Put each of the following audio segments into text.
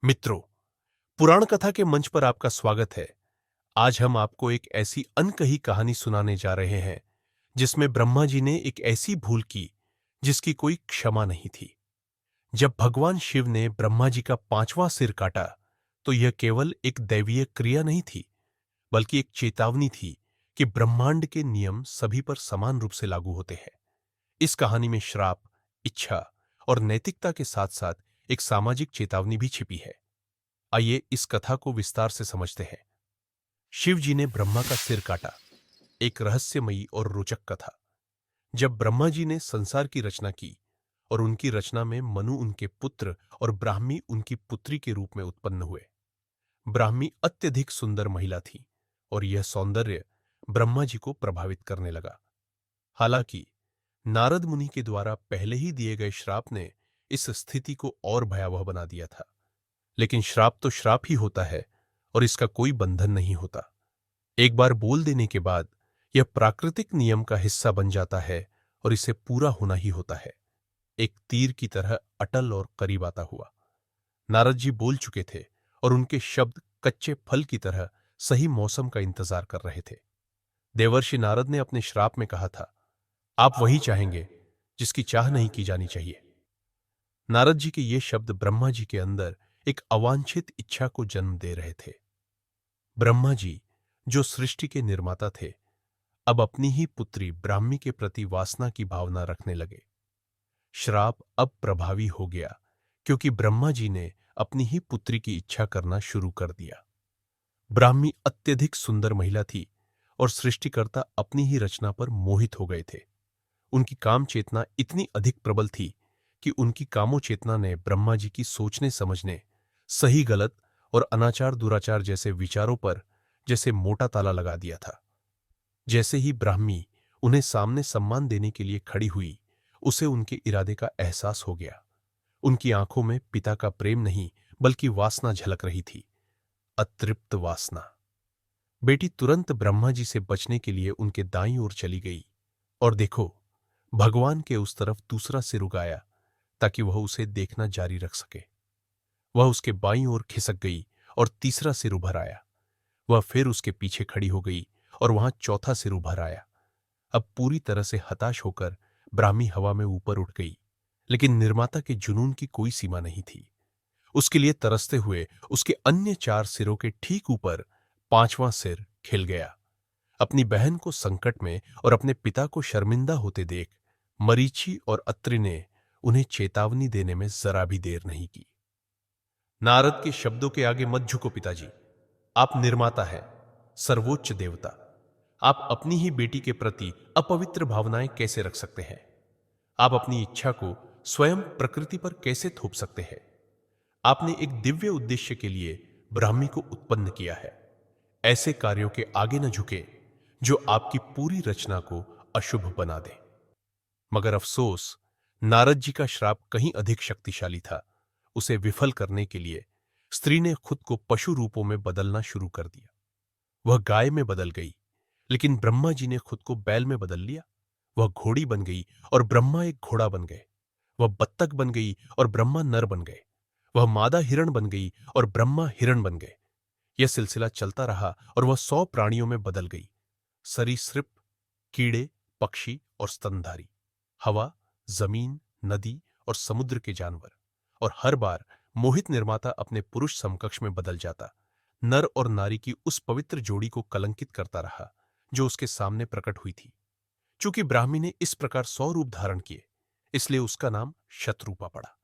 मित्रों, पुराण कथा के मंच पर आपका स्वागत है। आज हम आपको एक ऐसी अनकही कहानी सुनाने जा रहे हैं जिसमें ब्रह्मा जी ने एक ऐसी भूल की जिसकी कोई क्षमा नहीं थी। जब भगवान शिव ने ब्रह्मा जी का पांचवां सिर काटा तो यह केवल एक दैवीय क्रिया नहीं थी, बल्कि एक चेतावनी थी कि ब्रह्मांड के नियम सभी पर समान रूप से लागू होते हैं। इस कहानी में श्राप, इच्छा और नैतिकता के साथ साथ एक सामाजिक चेतावनी भी छिपी है। आइए इस कथा को विस्तार से समझते हैं। शिव जी ने ब्रह्मा का सिर काटा, एक रहस्यमयी और रोचक कथा। जब ब्रह्मा जी ने संसार की रचना की और उनकी रचना में मनु उनके पुत्र और ब्राह्मी उनकी पुत्री के रूप में उत्पन्न हुए। ब्राह्मी अत्यधिक सुंदर महिला थी और यह सौंदर्य ब्रह्मा जी को प्रभावित करने लगा। हालांकि नारद मुनि के द्वारा पहले ही दिए गए श्राप ने इस स्थिति को और भयावह बना दिया था। लेकिन श्राप तो श्राप ही होता है और इसका कोई बंधन नहीं होता। एक बार बोल देने के बाद यह प्राकृतिक नियम का हिस्सा बन जाता है और इसे पूरा होना ही होता है। एक तीर की तरह अटल और करीब आता हुआ। नारद जी बोल चुके थे और उनके शब्द कच्चे फल की तरह सही मौसम का इंतजार कर रहे थे। देवर्षि नारद ने अपने श्राप में कहा था, आप वही चाहेंगे जिसकी चाह नहीं की जानी चाहिए। नारद जी के ये शब्द ब्रह्मा जी के अंदर एक अवांछित इच्छा को जन्म दे रहे थे। ब्रह्मा जी, जो सृष्टि के निर्माता थे, अब अपनी ही पुत्री ब्राह्मी के प्रति वासना की भावना रखने लगे। श्राप अब प्रभावी हो गया क्योंकि ब्रह्मा जी ने अपनी ही पुत्री की इच्छा करना शुरू कर दिया। ब्राह्मी अत्यधिक सुंदर महिला थी और सृष्टिकर्ता अपनी ही रचना पर मोहित हो गए थे। उनकी काम चेतना इतनी अधिक प्रबल थी कि उनकी कामोचेतना ने ब्रह्मा जी की सोचने समझने, सही गलत और अनाचार दुराचार जैसे विचारों पर जैसे मोटा ताला लगा दिया था। जैसे ही ब्राह्मी उन्हें सामने सम्मान देने के लिए खड़ी हुई, उसे उनके इरादे का एहसास हो गया। उनकी आंखों में पिता का प्रेम नहीं बल्कि वासना झलक रही थी, अतृप्त वासना। बेटी तुरंत ब्रह्मा जी से बचने के लिए उनके दाईं ओर चली गई और देखो, भगवान के उस तरफ दूसरा सिर उगाया ताकि वह उसे देखना जारी रख सके। वह उसके बाईं ओर खिसक गई और तीसरा सिर उभर आया। वह फिर उसके पीछे खड़ी हो गई और वहां चौथा सिर उभर आया। अब पूरी तरह से हताश होकर ब्राह्मी हवा में ऊपर उठ गई, लेकिन निर्माता के जुनून की कोई सीमा नहीं थी। उसके लिए तरसते हुए उसके अन्य चार सिरों के ठीक ऊपर पांचवां सिर खिल गया। अपनी बहन को संकट में और अपने पिता को शर्मिंदा होते देख मरीचि और अत्रि ने उन्हें चेतावनी देने में जरा भी देर नहीं की। नारद के शब्दों के आगे मत झुको पिताजी। आप निर्माता हैं, सर्वोच्च देवता। आप अपनी ही बेटी के प्रति अपवित्र भावनाएं कैसे रख सकते हैं? आप अपनी इच्छा को स्वयं प्रकृति पर कैसे थोप सकते हैं? आपने एक दिव्य उद्देश्य के लिए ब्राह्मी को उत्पन्न किया है। ऐसे कार्यों के आगे न झुके जो आपकी पूरी रचना को अशुभ बना दे। मगर अफसोस, नारद जी का श्राप कहीं अधिक शक्तिशाली था। उसे विफल करने के लिए स्त्री ने खुद को पशु रूपों में बदलना शुरू कर दिया। वह गाय में बदल गई, लेकिन ब्रह्मा जी ने खुद को बैल में बदल लिया। वह घोड़ी बन गई और ब्रह्मा एक घोड़ा बन गए। वह बत्तख बन गई और ब्रह्मा नर बन गए। वह मादा हिरण बन गई और ब्रह्मा हिरण बन गए। यह सिलसिला चलता रहा और वह 100 प्राणियों में बदल गई। सरीसृप, कीड़े, पक्षी और स्तनधारी, हवा, जमीन, नदी और समुद्र के जानवर। और हर बार मोहित निर्माता अपने पुरुष समकक्ष में बदल जाता, नर और नारी की उस पवित्र जोड़ी को कलंकित करता रहा जो उसके सामने प्रकट हुई थी। चूंकि ब्राह्मी ने इस प्रकार 100 रूप धारण किए, इसलिए उसका नाम शतरूपा पड़ा।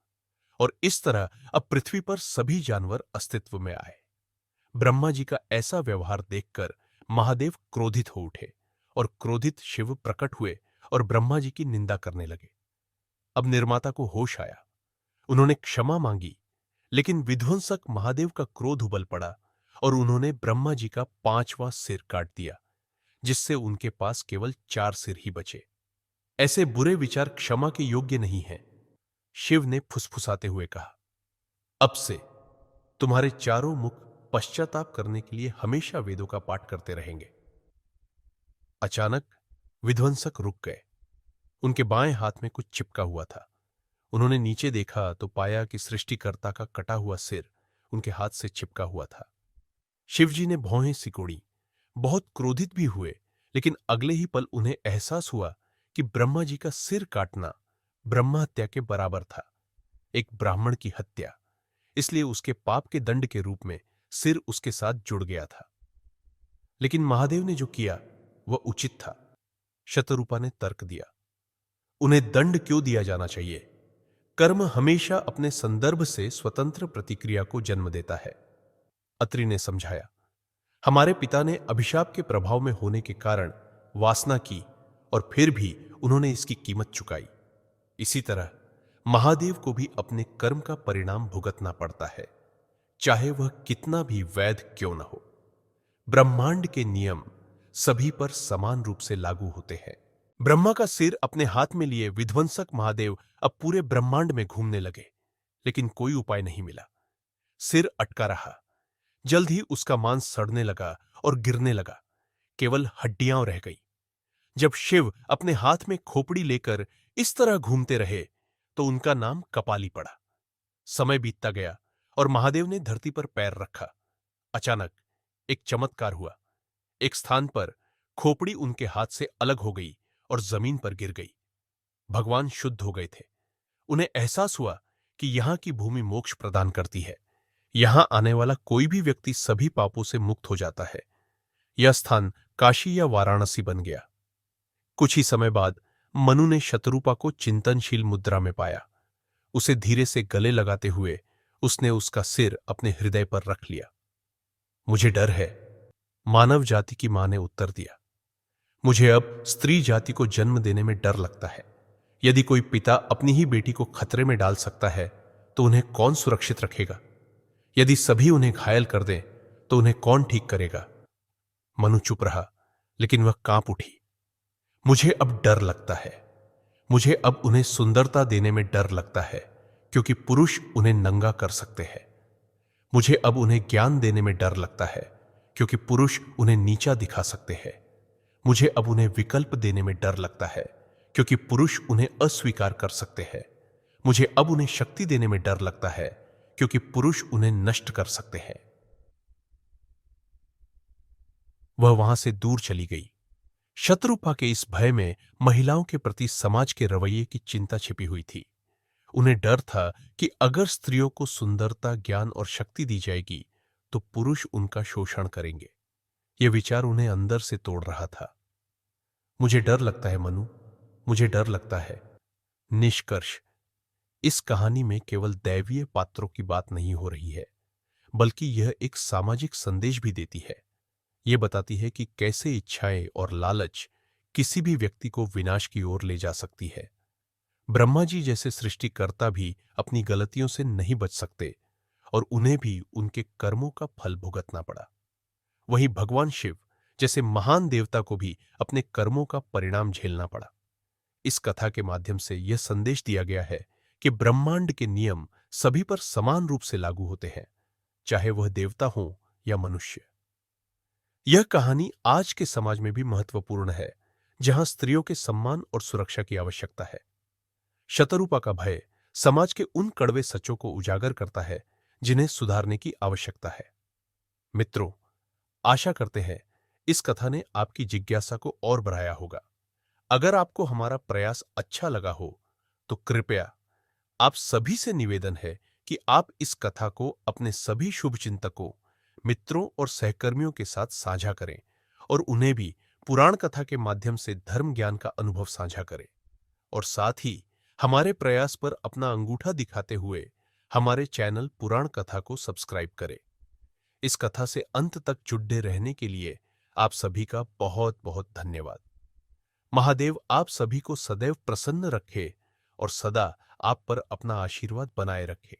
और इस तरह अब पृथ्वी पर सभी जानवर अस्तित्व में आए। ब्रह्मा जी का ऐसा व्यवहार देखकर महादेव क्रोधित हो उठे और क्रोधित शिव प्रकट हुए और ब्रह्मा जी की निंदा करने लगे। अब निर्माता को होश आया। उन्होंने क्षमा मांगी, लेकिन विध्वंसक महादेव का क्रोध उबल पड़ा और उन्होंने ब्रह्मा जी का पांचवां सिर काट दिया, जिससे उनके पास केवल 4 सिर ही बचे। ऐसे बुरे विचार क्षमा के योग्य नहीं हैं। शिव ने फुसफुसाते हुए कहा, अब से तुम्हारे चारों मुख पश्चाताप करने के लिए हमेशा वेदों का पाठ करते रहेंगे। अचानक विध्वंसक रुक गए। उनके बाएं हाथ में कुछ चिपका हुआ था। उन्होंने नीचे देखा तो पाया कि सृष्टिकर्ता का कटा हुआ सिर उनके हाथ से चिपका हुआ था। शिवजी ने भौहें सिकोड़ी, बहुत क्रोधित भी हुए, लेकिन अगले ही पल उन्हें एहसास हुआ कि ब्रह्मा जी का सिर काटना ब्रह्म हत्या के बराबर था, एक ब्राह्मण की हत्या। इसलिए उसके पाप के दंड के रूप में सिर उसके साथ जुड़ गया था। लेकिन महादेव ने जो किया वह उचित था। शतरूपा ने तर्क दिया, उन्हें दंड क्यों दिया जाना चाहिए? कर्म हमेशा अपने संदर्भ से स्वतंत्र प्रतिक्रिया को जन्म देता है। अत्रि ने समझाया, हमारे पिता ने अभिशाप के प्रभाव में होने के कारण वासना की और फिर भी उन्होंने इसकी कीमत चुकाई। इसी तरह महादेव को भी अपने कर्म का परिणाम भुगतना पड़ता है, चाहे वह कितना भी वैध क्यों न हो। ब्रह्मांड के नियम सभी पर समान रूप से लागू होते हैं। ब्रह्मा का सिर अपने हाथ में लिए विध्वंसक महादेव अब पूरे ब्रह्मांड में घूमने लगे, लेकिन कोई उपाय नहीं मिला। सिर अटका रहा। जल्द ही उसका मांस सड़ने लगा और गिरने लगा, केवल हड्डियां रह गई। जब शिव अपने हाथ में खोपड़ी लेकर इस तरह घूमते रहे तो उनका नाम कपाली पड़ा। समय बीतता गया और महादेव ने धरती पर पैर रखा। अचानक एक चमत्कार हुआ। एक स्थान पर खोपड़ी उनके हाथ से अलग हो गई और जमीन पर गिर गई। भगवान शुद्ध हो गए थे। उन्हें एहसास हुआ कि यहां की भूमि मोक्ष प्रदान करती है। यहां आने वाला कोई भी व्यक्ति सभी पापों से मुक्त हो जाता है। यह स्थान काशी या वाराणसी बन गया। कुछ ही समय बाद मनु ने शतरूपा को चिंतनशील मुद्रा में पाया। उसे धीरे से गले लगाते हुए उसने उसका सिर अपने हृदय पर रख लिया। मुझे डर है, मानव जाति की मां ने उत्तर दिया। मुझे अब स्त्री जाति को जन्म देने में डर लगता है। यदि कोई पिता अपनी ही बेटी को खतरे में डाल सकता है तो उन्हें कौन सुरक्षित रखेगा? यदि सभी उन्हें घायल कर दें तो उन्हें कौन ठीक करेगा? मनु चुप रहा, लेकिन वह कांप उठी। मुझे अब डर लगता है। मुझे अब उन्हें सुंदरता देने में डर लगता है, क्योंकि पुरुष उन्हें नंगा कर सकते हैं। मुझे अब उन्हें ज्ञान देने में डर लगता है, क्योंकि पुरुष उन्हें नीचा दिखा सकते हैं। मुझे अब उन्हें विकल्प देने में डर लगता है, क्योंकि पुरुष उन्हें अस्वीकार कर सकते हैं। मुझे अब उन्हें शक्ति देने में डर लगता है, क्योंकि पुरुष उन्हें नष्ट कर सकते हैं। वह वहां से दूर चली गई। शतरूपा के इस भय में महिलाओं के प्रति समाज के रवैये की चिंता छिपी हुई थी। उन्हें डर था कि अगर स्त्रियों को सुंदरता, ज्ञान और शक्ति दी जाएगी तो पुरुष उनका शोषण करेंगे। यह विचार उन्हें अंदर से तोड़ रहा था। मुझे डर लगता है मनु, मुझे डर लगता है। निष्कर्ष, इस कहानी में केवल दैवीय पात्रों की बात नहीं हो रही है, बल्कि यह एक सामाजिक संदेश भी देती है। यह बताती है कि कैसे इच्छाएं और लालच किसी भी व्यक्ति को विनाश की ओर ले जा सकती है। ब्रह्मा जी जैसे सृष्टिकर्ता भी अपनी गलतियों से नहीं बच सकते और उन्हें भी उनके कर्मों का फल भुगतना पड़ा। वहीं भगवान शिव जैसे महान देवता को भी अपने कर्मों का परिणाम झेलना पड़ा। इस कथा के माध्यम से यह संदेश दिया गया है कि ब्रह्मांड के नियम सभी पर समान रूप से लागू होते हैं, चाहे वह देवता हो या मनुष्य। यह कहानी आज के समाज में भी महत्वपूर्ण है, जहां स्त्रियों के सम्मान और सुरक्षा की आवश्यकता है। शतरूपा का भय समाज के उन कड़वे सच्चों को उजागर करता है जिन्हें सुधारने की आवश्यकता है। मित्रों, आशा करते हैं इस कथा ने आपकी जिज्ञासा को और बढ़ाया होगा। अगर आपको हमारा प्रयास अच्छा लगा हो तो कृपया आप सभी से निवेदन है कि आप इस कथा को अपने सभी शुभचिंतकों, मित्रों और सहकर्मियों के साथ साझा करें और उन्हें भी पुराण कथा के माध्यम से धर्म ज्ञान का अनुभव साझा करें। और साथ ही हमारे प्रयास पर अपना अंगूठा दिखाते हुए हमारे चैनल पुराण कथा को सब्सक्राइब करें। इस कथा से अंत तक जुड़े रहने के लिए आप सभी का बहुत बहुत धन्यवाद। महादेव आप सभी को सदैव प्रसन्न रखे और सदा आप पर अपना आशीर्वाद बनाए रखे।